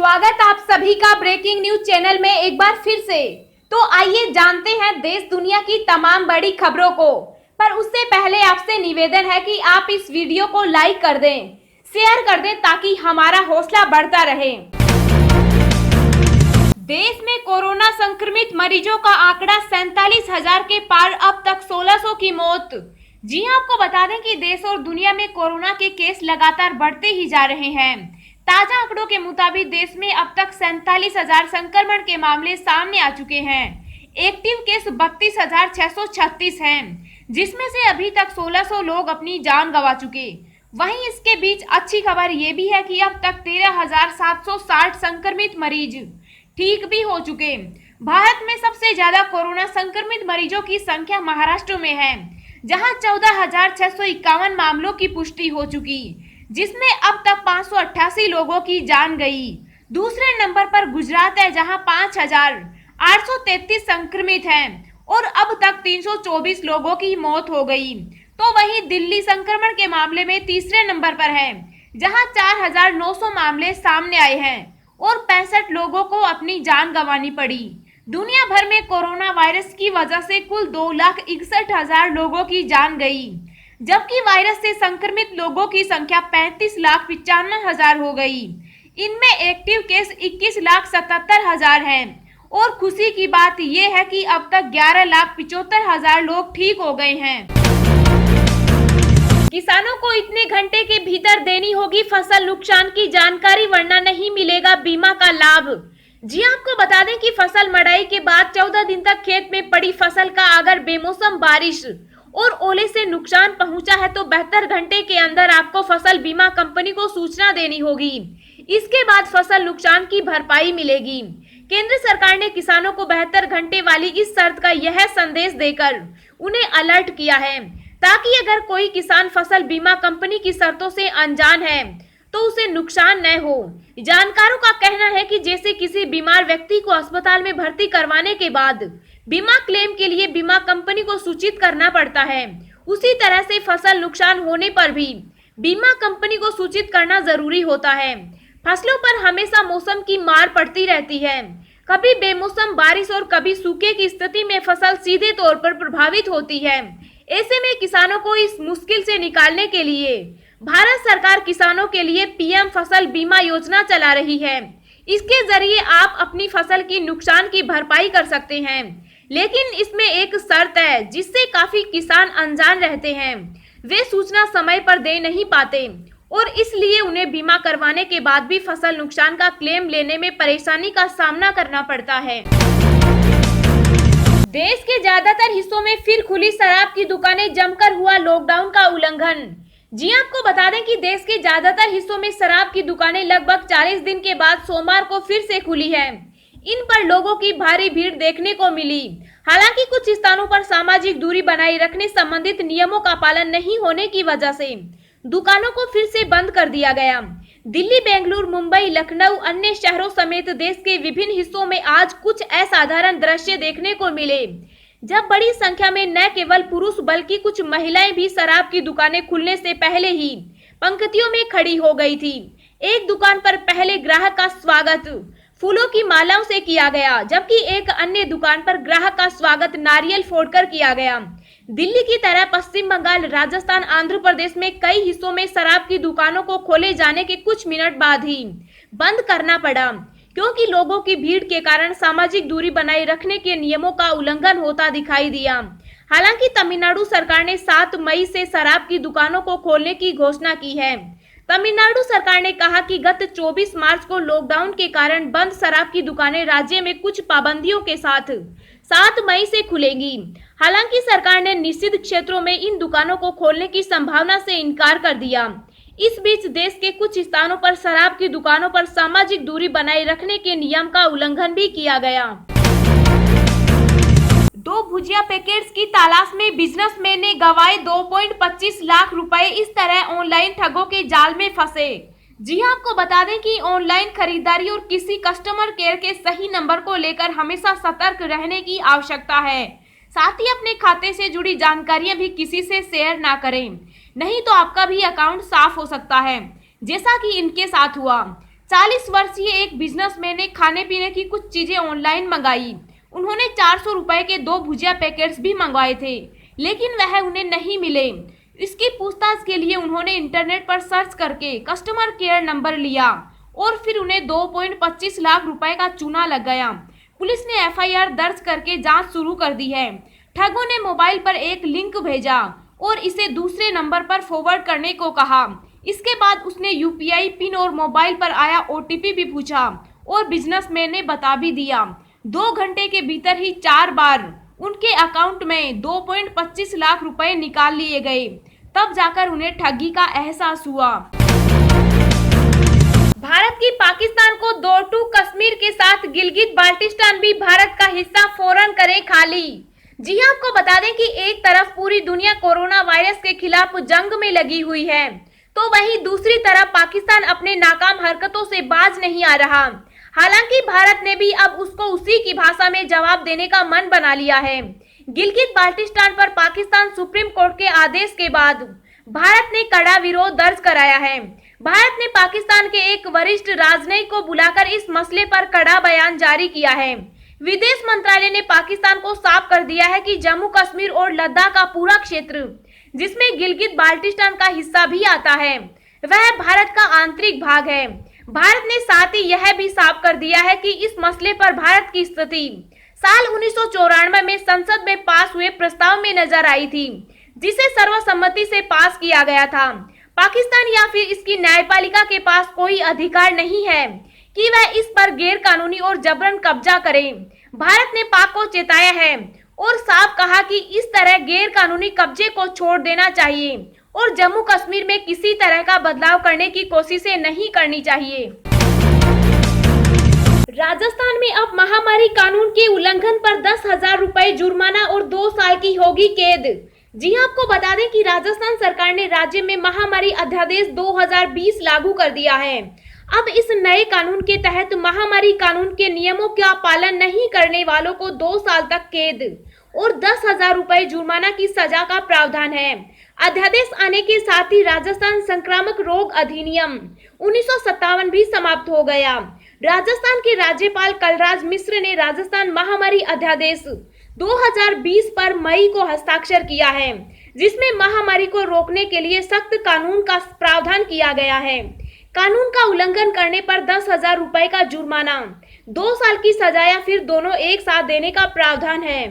स्वागत आप सभी का ब्रेकिंग न्यूज चैनल में एक बार फिर से। तो आइए जानते हैं देश दुनिया की तमाम बड़ी खबरों को। पर उससे पहले आपसे निवेदन है कि आप इस वीडियो को लाइक कर दें, शेयर कर दें ताकि हमारा हौसला बढ़ता रहे। देश में कोरोना संक्रमित मरीजों का आंकड़ा 47,000 के पार, अब तक 1600 की मौत। जी हां, आपको बता दें कि देश और दुनिया में कोरोना के केस लगातार बढ़ते ही जा रहे हैं। ताजा आंकड़ों के मुताबिक देश में अब तक 47,000 संक्रमण के मामले सामने आ चुके हैं। एक्टिव केस 32,636 हैं, जिसमें से अभी तक 1600 लोग अपनी जान गंवा चुके। वहीं इसके बीच अच्छी खबर ये भी है कि अब तक 13,760 संक्रमित मरीज ठीक भी हो चुके। भारत में सबसे ज्यादा कोरोना संक्रमित मरीजों की संख्या महाराष्ट्र में है, जहां 14,651 मामलों की पुष्टि हो चुकी, जिसमें अब तक 588 लोगों की जान गई। दूसरे नंबर पर गुजरात है, जहां 5,833 संक्रमित हैं और अब तक 324 लोगों की मौत हो गई। तो वहीं दिल्ली संक्रमण के मामले में तीसरे नंबर पर है, जहां 4,900 मामले सामने आए हैं और 65 लोगों को अपनी जान गंवानी पड़ी। दुनिया भर में कोरोना वायरस की वजह से कुल 2,61,000 लोगों की जान गई, जबकि वायरस से संक्रमित लोगों की संख्या 35,95,000 हो गई। इनमें एक्टिव केस 21,77,000 हैं और खुशी की बात यह है कि अब तक 11,75,000 लोग ठीक हो गए हैं। किसानों को इतने घंटे के भीतर देनी होगी फसल नुकसान की जानकारी, वरना नहीं मिलेगा बीमा का लाभ। जी आपको बता दें कि फसल मड़ाई के बाद 14 दिन तक खेत में पड़ी फसल का अगर बेमौसम बारिश और ओले से नुकसान पहुंचा है तो 72 घंटे के अंदर आपको फसल बीमा कंपनी को सूचना देनी होगी। इसके बाद फसल नुकसान की भरपाई मिलेगी। केंद्र सरकार ने किसानों को 72 घंटे वाली इस शर्त का यह संदेश देकर उन्हें अलर्ट किया है, ताकि अगर कोई किसान फसल बीमा कंपनी की शर्तों से अनजान है तो उसे नुकसान न हो। जानकारों का कहना है कि जैसे किसी बीमार व्यक्ति को अस्पताल में भर्ती करवाने के बाद बीमा क्लेम के लिए बीमा कंपनी को सूचित करना पड़ता है, उसी तरह से फसल नुकसान होने पर भी बीमा कंपनी को सूचित करना जरूरी होता है। फसलों पर हमेशा मौसम की मार पड़ती रहती है, कभी बेमौसम बारिश और कभी सूखे की स्थिति में फसल सीधे तौर पर प्रभावित होती है। ऐसे में किसानों को इस मुश्किल से निकालने के लिए भारत सरकार किसानों के लिए पीएम फसल बीमा योजना चला रही है। इसके जरिए आप अपनी फसल की नुकसान की भरपाई कर सकते हैं, लेकिन इसमें एक शर्त है जिससे काफी किसान अनजान रहते हैं। वे सूचना समय पर दे नहीं पाते और इसलिए उन्हें बीमा करवाने के बाद भी फसल नुकसान का क्लेम लेने में परेशानी का सामना करना पड़ता है। देश के ज्यादातर हिस्सों में फिर खुली शराब की दुकानें, जमकर हुआ लॉकडाउन का उल्लंघन। जी आपको बता दें कि देश के ज्यादातर हिस्सों में शराब की दुकानें लगभग 40 दिन के बाद सोमवार को फिर से खुली है। इन पर लोगों की भारी भीड़ देखने को मिली। हालांकि कुछ स्थानों पर सामाजिक दूरी बनाए रखने संबंधित नियमों का पालन नहीं होने की वजह से दुकानों को फिर से बंद कर दिया गया। दिल्ली, बेंगलुरु, मुंबई, लखनऊ, अन्य शहरों समेत देश के विभिन्न हिस्सों में आज कुछ असाधारण दृश्य देखने को मिले, जब बड़ी संख्या में न केवल पुरुष बल्कि कुछ महिलाएं भी शराब की दुकानें खुलने से पहले ही पंक्तियों में खड़ी हो गई थी। एक दुकान पर पहले ग्राहक का स्वागत फूलों की मालाओं से किया गया, जबकि एक अन्य दुकान पर ग्राहक का स्वागत नारियल फोड़कर किया गया। दिल्ली की तरह पश्चिम बंगाल, राजस्थान, आंध्र प्रदेश में कई हिस्सों में शराब की दुकानों को खोले जाने के कुछ मिनट बाद ही बंद करना पड़ा, क्योंकि लोगों की भीड़ के कारण सामाजिक दूरी बनाए रखने के नियमों का उल्लंघन होता दिखाई दिया। हालांकि तमिलनाडु सरकार ने 7 मई से शराब की दुकानों को खोलने की घोषणा की है। तमिलनाडु सरकार ने कहा कि गत 24 मार्च को लॉकडाउन के कारण बंद शराब की दुकानें राज्य में कुछ पाबंदियों के साथ 7 मई से खुलेंगी। हालांकि सरकार ने निषिद्ध क्षेत्रों में इन दुकानों को खोलने की संभावना से इनकार कर दिया। इस बीच देश के कुछ स्थानों पर शराब की दुकानों पर सामाजिक दूरी बनाए रखने के नियम का उल्लंघन भी किया गया। 2 भुजिया पैकेट्स की तलाश में बिजनेसमैन ने गंवाए 2.25 लाख रुपए। इस तरह ऑनलाइन ठगों के जाल में फंसे। जी हां, आपको बता दें कि ऑनलाइन खरीदारी और किसी कस्टमर केयर के सही नंबर को लेकर हमेशा सतर्क रहने की आवश्यकता है। साथ ही अपने खाते से जुड़ी जानकारियां भी किसी से शेयर ना करें, नहीं तो आपका भी अकाउंट साफ हो सकता है, जैसा कि इनके साथ हुआ। 40 वर्षीय एक बिजनेसमैन ने खाने पीने की कुछ चीजें ऑनलाइन मंगाई। उन्होंने 400 रुपए के 2 भुजिया पैकेट्स भी मंगवाए थे, लेकिन वह उन्हें नहीं मिले। इसकी पूछताछ के लिए उन्होंने इंटरनेट पर सर्च करके कस्टमर केयर नंबर लिया और फिर उन्हें 2.25 लाख रुपए का चूना लग गया। पुलिस ने एफआईआर दर्ज करके जांच शुरू कर दी है। ठगों ने मोबाइल पर एक लिंक भेजा और इसे दूसरे नंबर पर फॉरवर्ड करने को कहा। इसके बाद उसने यूपीआई पिन और मोबाइल पर आया ओटीपी भी पूछा और बिजनेसमैन ने बता भी दिया। 2 घंटे के भीतर ही 4 बार उनके अकाउंट में 2.25 लाख रुपए निकाल लिए गए। तब जाकर उन्हें ठगी का एहसास हुआ। भारत की पाकिस्तान को 2-2 कश्मीर के साथ गिलगित बाल्टिस्तान भी भारत का हिस्सा फौरन करे खाली। जी हां, आपको बता दें कि एक तरफ पूरी दुनिया कोरोना वायरस के खिलाफ जंग में लगी हुई है, तो वहीं दूसरी तरफ पाकिस्तान अपने नाकाम हरकतों से बाज नहीं आ रहा। हालांकि भारत ने भी अब उसको उसी की भाषा में जवाब देने का मन बना लिया है। गिलगित बाल्टिस्तान पर पाकिस्तान सुप्रीम कोर्ट के आदेश के बाद भारत ने कड़ा विरोध दर्ज कराया है। भारत ने पाकिस्तान के एक वरिष्ठ राजनयिक को बुलाकर इस मसले पर कड़ा बयान जारी किया है। विदेश मंत्रालय ने पाकिस्तान को साफ कर दिया है कि जम्मू कश्मीर और लद्दाख का पूरा क्षेत्र, जिसमें गिलगित बाल्टिस्तान का हिस्सा भी आता है, वह भारत का आंतरिक भाग है। भारत ने साथ ही यह भी साफ कर दिया है कि इस मसले पर भारत की स्थिति साल 1994 में संसद में पास हुए प्रस्ताव में नजर आई थी, जिसे सर्वसम्मति से पास किया गया था। पाकिस्तान या फिर इसकी न्यायपालिका के पास कोई अधिकार नहीं है कि वह इस पर गैर कानूनी और जबरन कब्जा करे। भारत ने पाक को चेताया है और साफ कहा कि इस तरह गैर कानूनी कब्जे को छोड़ देना चाहिए और जम्मू कश्मीर में किसी तरह का बदलाव करने की कोशिशें नहीं करनी चाहिए। राजस्थान में अब महामारी कानून के उल्लंघन पर 10,000 रुपए जुर्माना और 2 साल की होगी कैद। जी हां, आपको बता दें कि राजस्थान सरकार ने राज्य में महामारी अध्यादेश 2020 लागू कर दिया है। अब इस नए कानून के तहत महामारी कानून के नियमों का पालन नहीं करने वालों को 2 साल तक कैद और 10,000 रुपए जुर्माना की सजा का प्रावधान है। अध्यादेश आने के साथ ही राजस्थान संक्रामक रोग अधिनियम 1957 भी समाप्त हो गया। राजस्थान के राज्यपाल कलराज मिश्र ने राजस्थान महामारी अध्यादेश 2020 पर मई को हस्ताक्षर किया है, जिसमें महामारी को रोकने के लिए सख्त कानून का प्रावधान किया गया है। कानून का उल्लंघन करने पर 10,000 रुपए का जुर्माना, 2 साल की सजा या फिर दोनों एक साथ देने का प्रावधान है।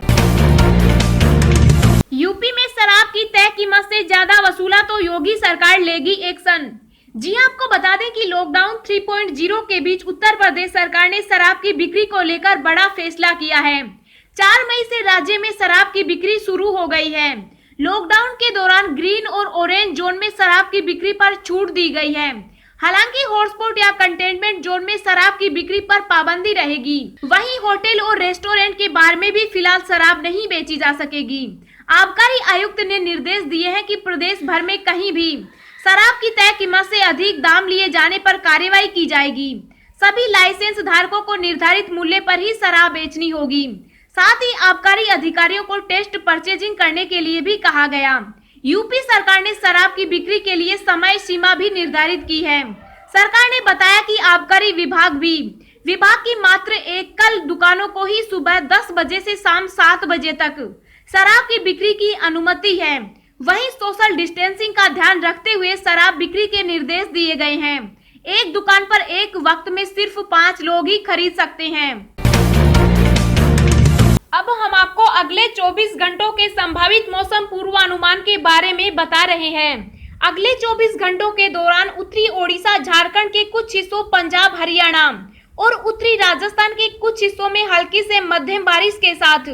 यूपी में शराब की तय कीमत से ज्यादा वसूला तो योगी सरकार लेगी एक्शन। जी आपको बता दें कि लॉकडाउन 3.0 के बीच उत्तर प्रदेश सरकार ने शराब की बिक्री को लेकर बड़ा फैसला किया है। 4 मई से राज्य में शराब की बिक्री शुरू हो गई है। लॉकडाउन के दौरान ग्रीन और ऑरेंज जोन में शराब की बिक्री पर छूट दी गई है। हालांकि हॉटस्पॉट या कंटेनमेंट जोन में शराब की बिक्री पर पाबंदी रहेगी। वहीं होटल और रेस्टोरेंट के बार में भी फिलहाल शराब नहीं बेची जा सकेगी। आबकारी आयुक्त ने निर्देश दिए हैं कि प्रदेश भर में कहीं भी शराब की तय कीमत से अधिक दाम लिए जाने पर कार्रवाई की जाएगी। सभी लाइसेंस धारकों को निर्धारित मूल्य पर ही शराब बेचनी होगी। साथ ही आबकारी अधिकारियों को टेस्ट परचेजिंग करने के लिए भी कहा गया। यूपी सरकार ने शराब की बिक्री के लिए समय सीमा भी निर्धारित की है। सरकार ने बताया कि आबकारी विभाग की मात्र एकल दुकानों को ही सुबह 10 बजे से शाम 7 बजे तक शराब की बिक्री की अनुमति है। वहीं सोशल डिस्टेंसिंग का ध्यान रखते हुए शराब बिक्री के निर्देश दिए गए हैं। एक दुकान पर एक वक्त में सिर्फ 5 लोग ही खरीद सकते हैं। अब हम आपको अगले 24 घंटों के संभावित मौसम पूर्वानुमान के बारे में बता रहे हैं। अगले 24 घंटों के दौरान उत्तरी ओडिशा, झारखंड के कुछ हिस्सों, पंजाब, हरियाणा और उत्तरी राजस्थान के कुछ हिस्सों में हल्की से मध्यम बारिश के साथ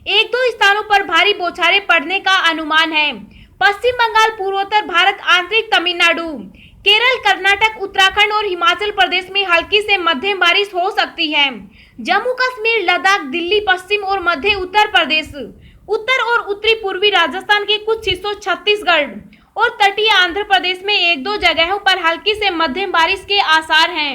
1-2 स्थानों पर भारी बौछारें पड़ने का अनुमान है। पश्चिम बंगाल, पूर्वोत्तर भारत, आंतरिक तमिलनाडु, केरल, कर्नाटक, उत्तराखंड और हिमाचल प्रदेश में हल्की से मध्यम बारिश हो सकती है। जम्मू कश्मीर, लद्दाख, दिल्ली, पश्चिम और मध्य उत्तर प्रदेश, उत्तर और उत्तरी पूर्वी राजस्थान के कुछ हिस्सों, छत्तीसगढ़ और तटीय आंध्र प्रदेश में 1-2 जगहों पर हल्की से मध्यम बारिश के आसार हैं।